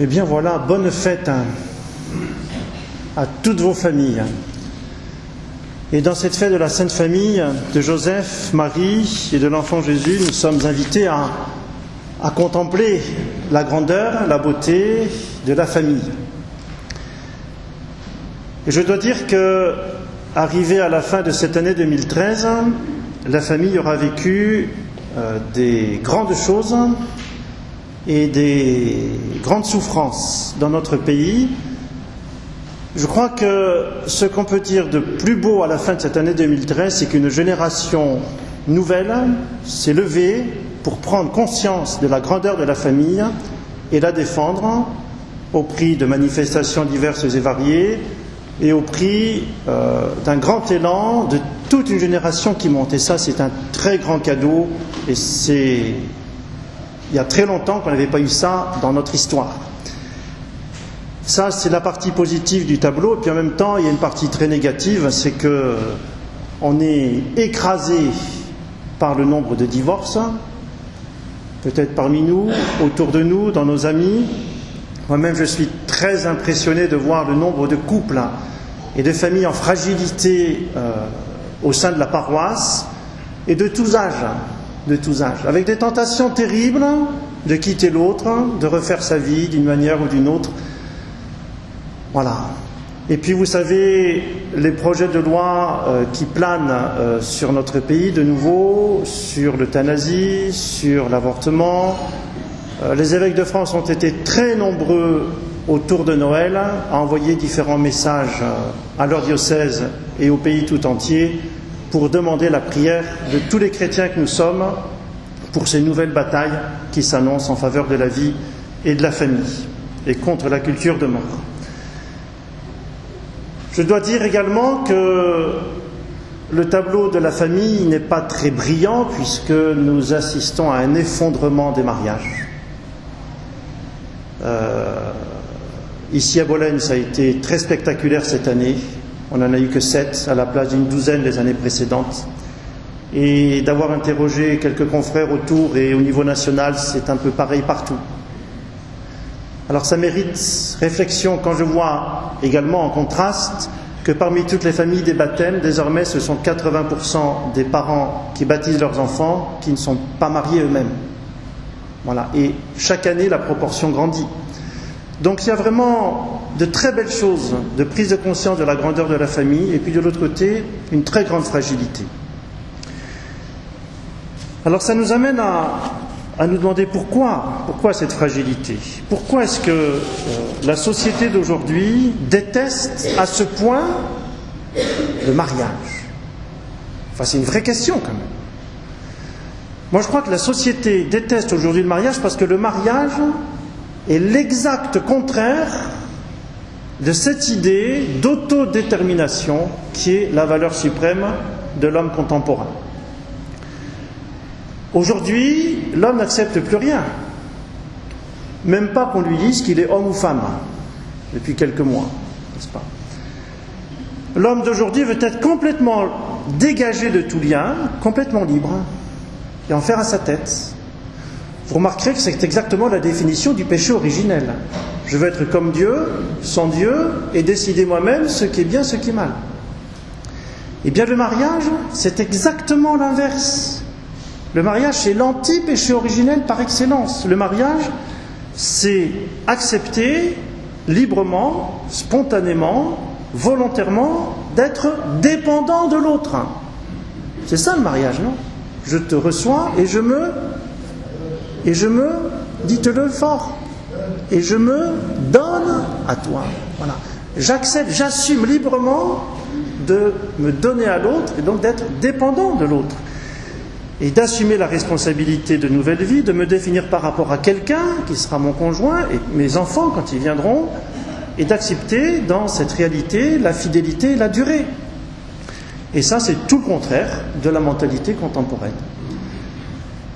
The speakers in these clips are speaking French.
Eh bien voilà, bonne fête à toutes vos familles. Et dans cette fête de la Sainte Famille, de Joseph, Marie et de l'Enfant Jésus, nous sommes invités à contempler la grandeur, la beauté de la famille. Et je dois dire que, arrivé à la fin de cette année 2013, la famille aura vécu des grandes choses et des grandes souffrances dans notre pays. Je crois que ce qu'on peut dire de plus beau à la fin de cette année 2013, c'est qu'une génération nouvelle s'est levée pour prendre conscience de la grandeur de la famille et la défendre au prix de manifestations diverses et variées et au prix d'un grand élan de toute une génération qui monte. Et ça, c'est un très grand cadeau et il y a très longtemps qu'on n'avait pas eu ça dans notre histoire. Ça, c'est la partie positive du tableau. Et puis en même temps, il y a une partie très négative, c'est que on est écrasé par le nombre de divorces, peut-être parmi nous, autour de nous, dans nos amis. Moi-même, je suis très impressionné de voir le nombre de couples et de familles en fragilité au sein de la paroisse, et de tous âges, avec des tentations terribles de quitter l'autre, de refaire sa vie d'une manière ou d'une autre. Voilà. Et puis vous savez, les projets de loi qui planent sur notre pays de nouveau, sur l'euthanasie, sur l'avortement. Les évêques de France ont été très nombreux autour de Noël à envoyer différents messages à leur diocèse et au pays tout entier pour demander la prière de tous les chrétiens que nous sommes pour ces nouvelles batailles qui s'annoncent en faveur de la vie et de la famille et contre la culture de mort. Je dois dire également que le tableau de la famille n'est pas très brillant puisque nous assistons à un effondrement des mariages. Ici à Bolène, ça a été très spectaculaire cette année. On n'en a eu que 7 à la place d'une douzaine les années précédentes. Et d'avoir interrogé quelques confrères autour et au niveau national, c'est un peu pareil partout. Alors ça mérite réflexion quand je vois également en contraste que parmi toutes les familles des baptêmes, désormais ce sont 80% des parents qui baptisent leurs enfants qui ne sont pas mariés eux-mêmes. Voilà. Et chaque année, la proportion grandit. Donc il y a vraiment de très belles choses de prise de conscience de la grandeur de la famille et puis de l'autre côté, une très grande fragilité. Alors ça nous amène à nous demander pourquoi cette fragilité ? Pourquoi est-ce que la société d'aujourd'hui déteste à ce point le mariage ? Enfin, c'est une vraie question quand même. Moi, je crois que la société déteste aujourd'hui le mariage parce que le mariage est l'exact contraire de cette idée d'autodétermination qui est la valeur suprême de l'homme contemporain. Aujourd'hui, l'homme n'accepte plus rien. Même pas qu'on lui dise qu'il est homme ou femme, depuis quelques mois, n'est-ce pas ? L'homme d'aujourd'hui veut être complètement dégagé de tout lien, complètement libre, et en faire à sa tête. Vous remarquerez que c'est exactement la définition du péché originel. Je veux être comme Dieu, sans Dieu, et décider moi-même ce qui est bien, ce qui est mal. Eh bien, le mariage, c'est exactement l'inverse. Le mariage, c'est l'anti-péché originel par excellence. Le mariage, c'est accepter librement, spontanément, volontairement, d'être dépendant de l'autre. C'est ça le mariage, non ? Je te reçois et je me, dites-le fort, et je me donne à toi. Voilà. J'accepte, j'assume librement de me donner à l'autre et donc d'être dépendant de l'autre. Et d'assumer la responsabilité de nouvelle vie, de me définir par rapport à quelqu'un qui sera mon conjoint et mes enfants quand ils viendront, et d'accepter dans cette réalité la fidélité et la durée. Et ça, c'est tout le contraire de la mentalité contemporaine.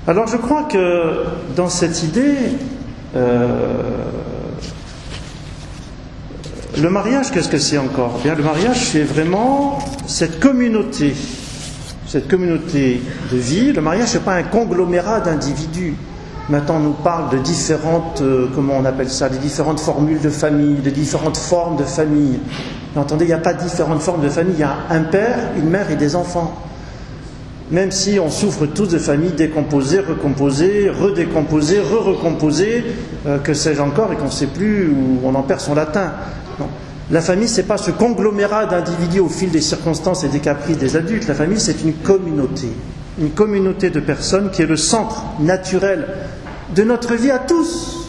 Alors je crois que dans cette idée, le mariage, qu'est-ce que c'est encore ? Bien, le mariage, c'est vraiment cette communauté de vie. Le mariage, ce n'est pas un conglomérat d'individus. Maintenant, on nous parle de différentes, comment on appelle ça, des différentes formules de famille, de différentes formes de famille. Mais entendez, il n'y a pas différentes formes de famille, il y a un père, une mère et des enfants. Même si on souffre tous de familles décomposées, recomposées, redécomposées, re-recomposées, que sais-je encore, et qu'on ne sait plus, où on en perd son latin. Non. La famille, ce n'est pas ce conglomérat d'individus au fil des circonstances et des caprices des adultes. La famille, c'est une communauté de personnes qui est le centre naturel de notre vie à tous.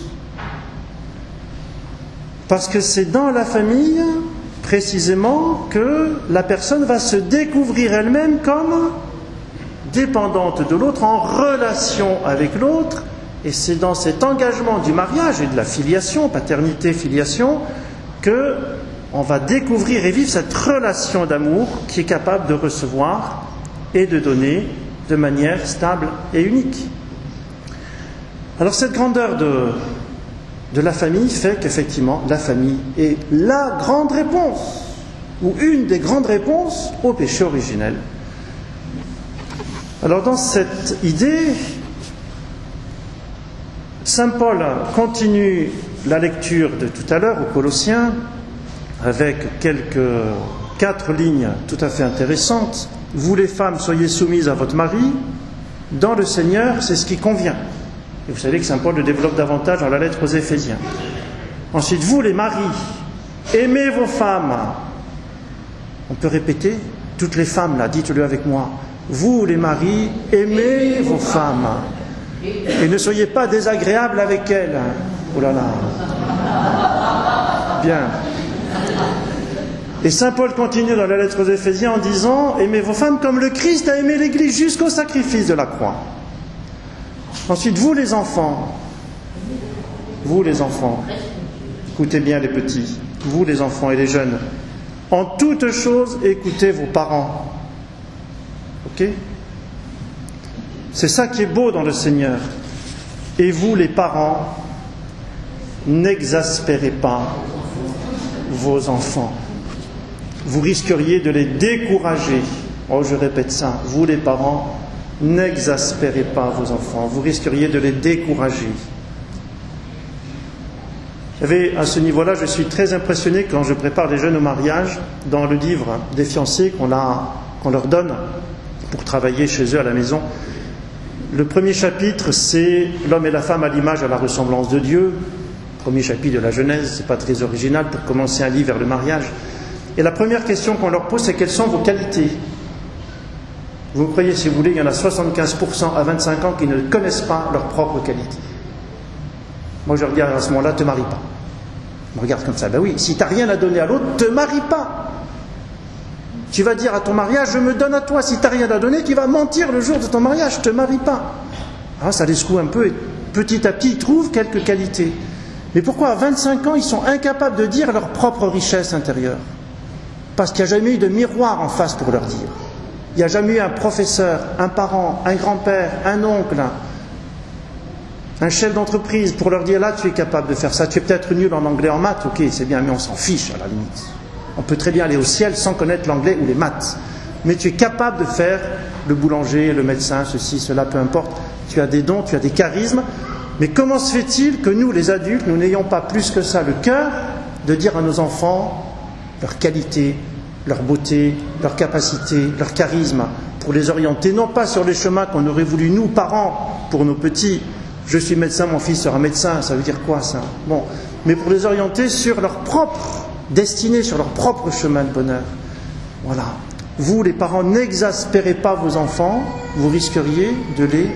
Parce que c'est dans la famille, précisément, que la personne va se découvrir elle-même comme dépendante de l'autre, en relation avec l'autre, et c'est dans cet engagement du mariage et de la filiation, paternité-filiation, que on va découvrir et vivre cette relation d'amour qui est capable de recevoir et de donner de manière stable et unique. Alors cette grandeur de la famille fait qu'effectivement la famille est la grande réponse, ou une des grandes réponses au péché originel. Alors dans cette idée, saint Paul continue la lecture de tout à l'heure aux Colossiens avec 4 lignes tout à fait intéressantes. Vous les femmes, soyez soumises à votre mari, dans le Seigneur, c'est ce qui convient. Et vous savez que saint Paul le développe davantage dans la lettre aux Éphésiens. Ensuite, vous les maris, aimez vos femmes. On peut répéter, toutes les femmes là, dites-le avec moi. Vous les maris, aimez vos femmes. Et ne soyez pas désagréables avec elles. Oh là là. Bien. Et saint Paul continue dans la lettre aux Éphésiens en disant « Aimez vos femmes comme le Christ a aimé l'Église jusqu'au sacrifice de la croix. » Ensuite, vous les enfants, écoutez bien les petits, vous les enfants et les jeunes, en toutes choses, écoutez vos parents. Ok ? C'est ça qui est beau dans le Seigneur. Et vous les parents, n'exaspérez pas vos enfants. Vous risqueriez de les décourager. Oh, je répète ça. Vous les parents, n'exaspérez pas vos enfants. Vous risqueriez de les décourager. Vous savez, à ce niveau-là, je suis très impressionné quand je prépare les jeunes au mariage, dans le livre des fiancés qu'on leur donne pour travailler chez eux à la maison. Le premier chapitre, c'est l'homme et la femme à l'image, à la ressemblance de Dieu. Premier chapitre de la Genèse, c'est pas très original pour commencer un livre vers le mariage. Et la première question qu'on leur pose, c'est quelles sont vos qualités ? Vous croyez, si vous voulez, il y en a 75% à 25 ans qui ne connaissent pas leurs propres qualités. Moi, je regarde à ce moment-là, te marie pas. Je me regarde comme ça, ben oui, si tu n'as rien à donner à l'autre, te marie pas. Tu vas dire à ton mariage, je me donne à toi. Si tu n'as rien à donner, tu vas mentir le jour de ton mariage, te marie pas. Ah, ça les secoue un peu et petit à petit, ils trouvent quelques qualités. Mais pourquoi à 25 ans, ils sont incapables de dire leur propre richesse intérieure ? Parce qu'il n'y a jamais eu de miroir en face pour leur dire. Il n'y a jamais eu un professeur, un parent, un grand-père, un oncle, un chef d'entreprise pour leur dire, là, tu es capable de faire ça. Tu es peut-être nul en anglais, en maths, ok, c'est bien, mais on s'en fiche à la limite. On peut très bien aller au ciel sans connaître l'anglais ou les maths. Mais tu es capable de faire le boulanger, le médecin, ceci, cela, peu importe. Tu as des dons, tu as des charismes. Mais comment se fait-il que nous, les adultes, nous n'ayons pas plus que ça le cœur de dire à nos enfants leur qualité, leur beauté, leur capacité, leur charisme, pour les orienter, non pas sur les chemins qu'on aurait voulu, nous, parents, pour nos petits. Je suis médecin, mon fils sera médecin, ça veut dire quoi ça ? Bon, mais pour les orienter sur leur propre destinée, sur leur propre chemin de bonheur. Voilà. Vous, les parents, n'exaspérez pas vos enfants, vous risqueriez de les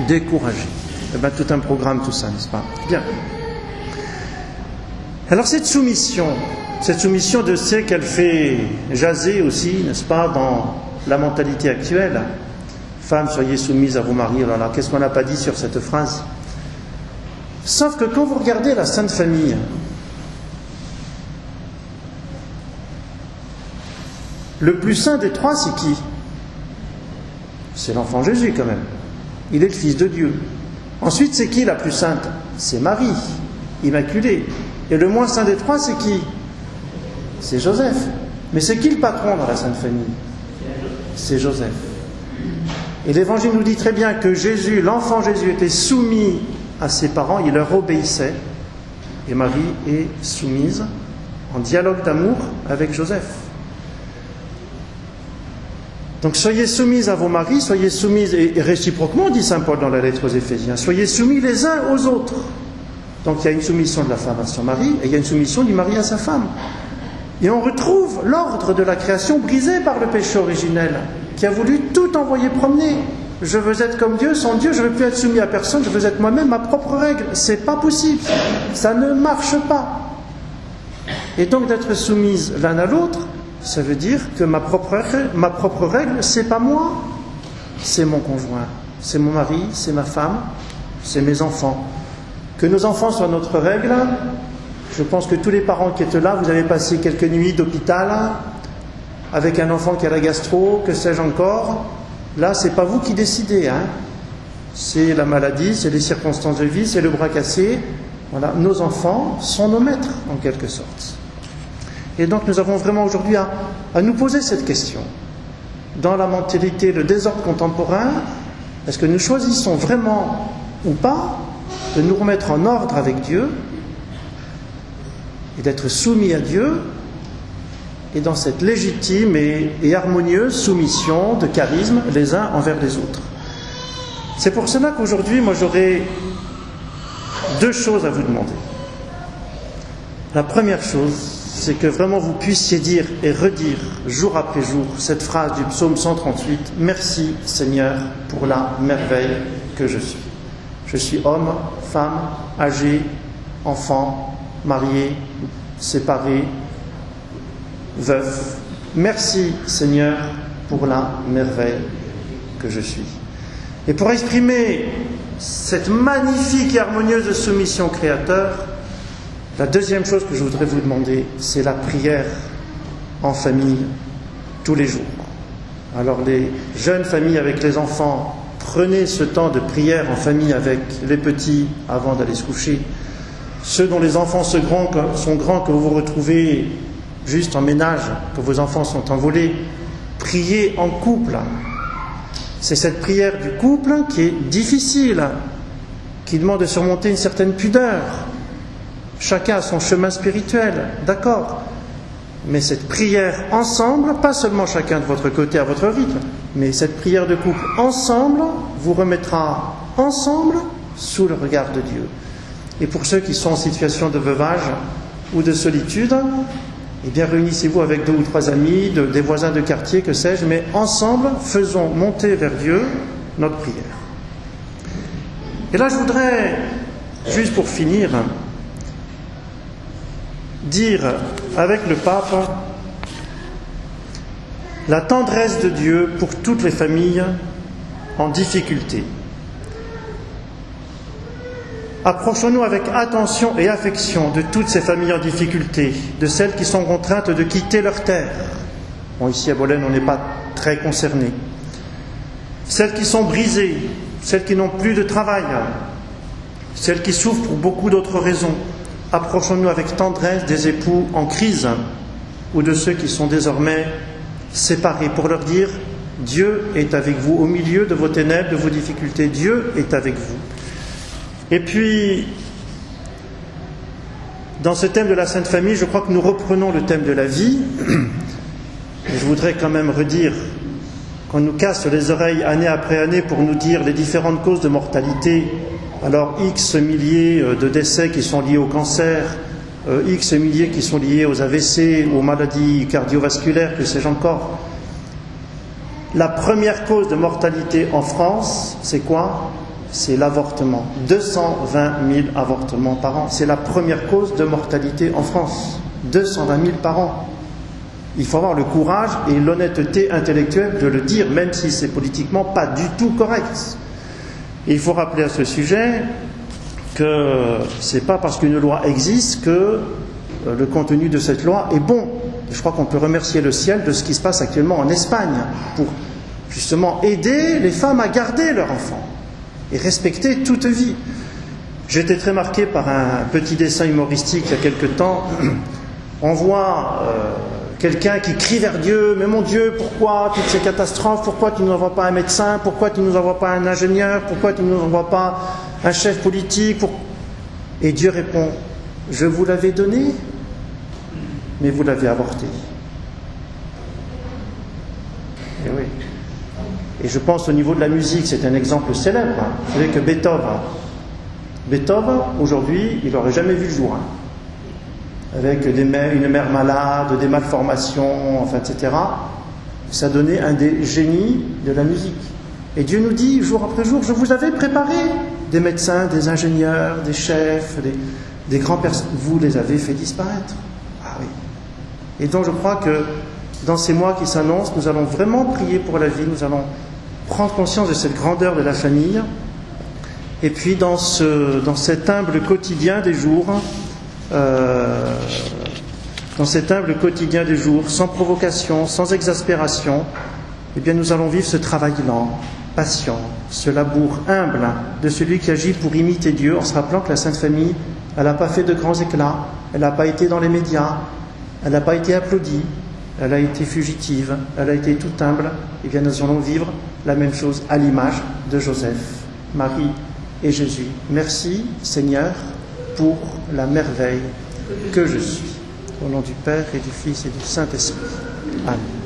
décourager. Eh bien, tout un programme, tout ça, n'est-ce pas ? Bien. Alors, cette soumission, je sais qu'elle fait jaser aussi, n'est-ce pas, dans la mentalité actuelle. Femmes, soyez soumises à vos maris. Alors, qu'est-ce qu'on n'a pas dit sur cette phrase ? Sauf que quand vous regardez la Sainte Famille, le plus saint des trois, c'est qui ? C'est l'enfant Jésus, quand même. Il est le Fils de Dieu. Ensuite, c'est qui la plus sainte ? C'est Marie, immaculée. Et le moins saint des trois, c'est qui ? C'est Joseph. Mais c'est qui le patron dans la Sainte Famille ? C'est Joseph. Et l'Évangile nous dit très bien que Jésus, l'enfant Jésus, était soumis à ses parents, il leur obéissait, et Marie est soumise en dialogue d'amour avec Joseph. Donc soyez soumises à vos maris, soyez soumises, et réciproquement, dit saint Paul dans la lettre aux Éphésiens, soyez soumis les uns aux autres. Donc il y a une soumission de la femme à son mari, et il y a une soumission du mari à sa femme. Et on retrouve l'ordre de la création brisé par le péché originel, qui a voulu tout envoyer promener. Je veux être comme Dieu, sans Dieu, je ne veux plus être soumis à personne, je veux être moi-même ma propre règle. C'est pas possible, ça ne marche pas. Et donc d'être soumise l'un à l'autre, ça veut dire que ma propre règle, c'est pas moi, c'est mon conjoint, c'est mon mari, c'est ma femme, c'est mes enfants. Que nos enfants soient notre règle, je pense que tous les parents qui étaient là, vous avez passé quelques nuits d'hôpital avec un enfant qui a la gastro, que sais-je encore. Là, c'est pas vous qui décidez, hein. C'est la maladie, c'est les circonstances de vie, c'est le bras cassé. Voilà, nos enfants sont nos maîtres, en quelque sorte. Et donc nous avons vraiment aujourd'hui à nous poser cette question. Dans la mentalité, le désordre contemporain, est-ce que nous choisissons vraiment ou pas de nous remettre en ordre avec Dieu et d'être soumis à Dieu, et dans cette légitime et harmonieuse soumission de charisme les uns envers les autres. C'est pour cela qu'aujourd'hui, moi j'aurais deux choses à vous demander. La première chose, c'est que vraiment vous puissiez dire et redire jour après jour cette phrase du psaume 138, « Merci Seigneur pour la merveille que je suis. Je suis homme, femme, âgé, enfant, marié, séparé, veuf. Merci Seigneur pour la merveille que je suis. » Et pour exprimer cette magnifique et harmonieuse soumission au Créateur, la deuxième chose que je voudrais vous demander, c'est la prière en famille tous les jours. Alors les jeunes familles avec les enfants, prenez ce temps de prière en famille avec les petits avant d'aller se coucher. Ceux dont les enfants sont grands, que vous vous retrouvez juste en ménage, que vos enfants sont envolés, priez en couple. C'est cette prière du couple qui est difficile, qui demande de surmonter une certaine pudeur. Chacun a son chemin spirituel, d'accord. Mais cette prière ensemble, pas seulement chacun de votre côté à votre rythme, mais cette prière de couple ensemble vous remettra ensemble sous le regard de Dieu. Et pour ceux qui sont en situation de veuvage ou de solitude, eh bien réunissez-vous avec 2 ou 3 amis, des voisins de quartier, que sais-je, mais ensemble faisons monter vers Dieu notre prière. Et là je voudrais, juste pour finir, dire avec le pape la tendresse de Dieu pour toutes les familles en difficulté. Approchons-nous avec attention et affection de toutes ces familles en difficulté, de celles qui sont contraintes de quitter leur terre. Bon, ici à Bolène, on n'est pas très concernés. Celles qui sont brisées, celles qui n'ont plus de travail, celles qui souffrent pour beaucoup d'autres raisons. Approchons-nous avec tendresse des époux en crise ou de ceux qui sont désormais séparés pour leur dire « Dieu est avec vous au milieu de vos ténèbres, de vos difficultés. Dieu est avec vous. » Et puis, dans ce thème de la Sainte Famille, je crois que nous reprenons le thème de la vie. Et je voudrais quand même redire qu'on nous casse les oreilles année après année pour nous dire les différentes causes de mortalité. Alors, X milliers de décès qui sont liés au cancer, X milliers qui sont liés aux AVC, aux maladies cardiovasculaires, que sais-je encore. La première cause de mortalité en France, c'est quoi ? C'est l'avortement. 220 000 avortements par an. C'est la première cause de mortalité en France. 220 000 par an. Il faut avoir le courage et l'honnêteté intellectuelle de le dire, même si c'est politiquement pas du tout correct. Et il faut rappeler à ce sujet que c'est pas parce qu'une loi existe que le contenu de cette loi est bon. Je crois qu'on peut remercier le ciel de ce qui se passe actuellement en Espagne pour justement aider les femmes à garder leurs enfants et respecter toute vie. J'ai été très marqué par un petit dessin humoristique il y a quelque temps. On voit quelqu'un qui crie vers Dieu, mais mon Dieu, pourquoi toutes ces catastrophes? Pourquoi tu ne nous envoies pas un médecin? Pourquoi tu ne nous envoies pas un ingénieur? Pourquoi tu ne nous envoies pas un chef politique? Et Dieu répond, je vous l'avais donné, mais vous l'avez avorté. Et oui. Et je pense au niveau de la musique, c'est un exemple célèbre. Vous savez que Beethoven, aujourd'hui, il n'aurait jamais vu le jour. Avec une mère malade, des malformations, enfin, etc. Ça donnait un des génies de la musique. Et Dieu nous dit, jour après jour, je vous avais préparé des médecins, des ingénieurs, des chefs, des grands personnes. Vous les avez fait disparaître. Ah oui. Et donc je crois que dans ces mois qui s'annoncent, nous allons vraiment prier pour la vie, nous allons prendre conscience de cette grandeur de la famille. Et puis dans cet humble quotidien des jours, sans provocation, sans exaspération, eh bien nous allons vivre ce travail lent, patient, ce labour humble de celui qui agit pour imiter Dieu, en se rappelant que la Sainte Famille, elle n'a pas fait de grands éclats, elle n'a pas été dans les médias, elle n'a pas été applaudie, elle a été fugitive, elle a été toute humble. Eh bien nous allons vivre la même chose à l'image de Joseph, Marie et Jésus. Merci Seigneur pour la merveille que je suis. Au nom du Père et du Fils et du Saint-Esprit. Amen.